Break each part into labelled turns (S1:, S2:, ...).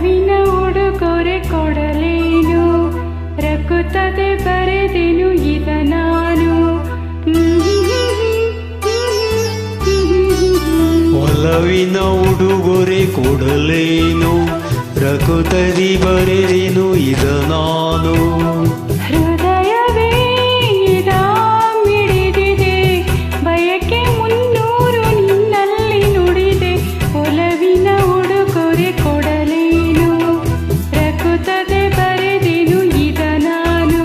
S1: ಒಲವಿನ ಉಡುಗೊರೆ ಕೊಡಲೇನು, ರಕುತ್ತದೆ ಬರೆದೆನು ಇದ ನಾನು.
S2: ಒಲವಿನ ಉಡುಗೊರೆ ಕೊಡಲೇನು, ರಕುತದಿ ಬರೆದೆನು ಇದ ನಾನು.
S1: ಹೃದಯವೇ ಇದ ಮಿಡಿದಿದೆ, ಬಯಕೆ 300 ನಿನ್ನಲ್ಲಿ ನುಡಿದೆ. ಒಲವಿನ ಉಡುಗೊರೆ ಕೊಡಲೇನು, ರಕುತ್ತದೆ ಬರೆದೆನು ಇದ ನಾನು.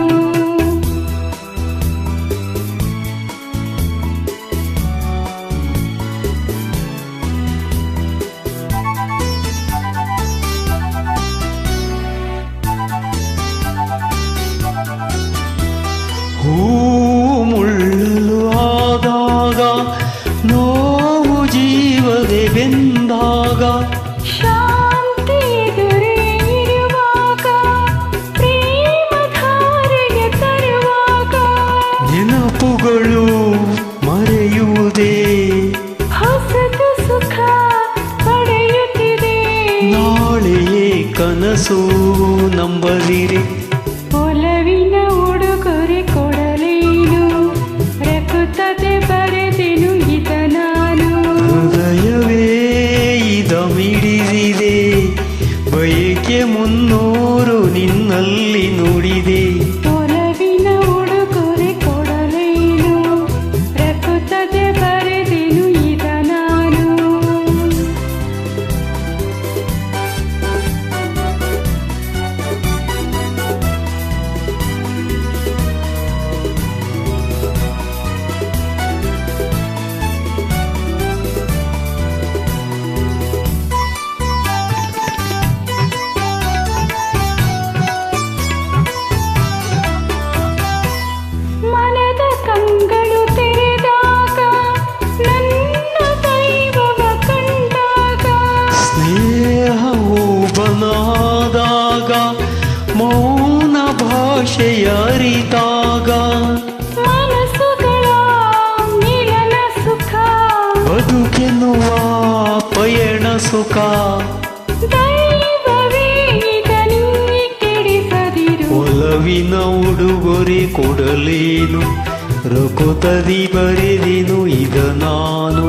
S2: ಹೂ ಮುಳ್ಳಲು ಆದಾಗ, ನೋವು ಜೀವದೆ ಬೆಂದಾಗ,
S1: ಶಾಂತಿ ಎದುರೇ ಇರುವಾಗ, ಪ್ರೇಮ ಧಾರೆಗೆ ತರುವಾಗ,
S2: ನೆನಪುಗಳು ಮರೆಯುವುದೇ,
S1: ಹೊಸತು ಸುಖ ಪಡೆಯುತ್ತಿದೆ.
S2: ನಾಳೆಯೇ ಕನಸು ನಂಬದಿರಿ.
S1: ಒಲವಿನ ಉಡುಗೊರೆ ಕೊಡಲೇನು, ರಕುತ್ತದೆ ಬರೆದೆನು ಇದ ನಾನು.
S2: ಹೃದಯವೇ ಇದ ಮಿಡಿದಿದೆ, ಬಯಕೆ 300 ನಿನ್ನಲ್ಲಿ ನುಡಿದೆ.
S1: ಒಲವಿನ ಉಡುಗೊರೆ ಕೊಡಲೇನು, ರಕುತ್ತದೆ ಬರೆದೆನು ಇದ ನಾನು. ಮನದ ಕಂಗಳು ತೆರೆದಾಗ, ನನ್ನ ದೈವವ ಕಂಡಾಗ,
S2: ಸ್ನೇಹವು ಬನಾದಾಗ, ಮೌನ ಭಾಷೆಯ ಅರಿತಾಗ,
S1: ಮನಸ್ಸುಗಳ ಮಿಲನ ಸುಖ,
S2: ಬದುಕೆನ್ನುವ ಪಯಣ ಸುಖ.
S1: ದೈವವೇ ಇದನ್ನು ಕೆಡಿಸದಿರು.
S2: ಒಲವಿನ ಉಡುಗೊರೆ ಕೊಡಲೇನು, ರಕುತದಿ ಬರೆದೆನು ಇದ ನಾನು.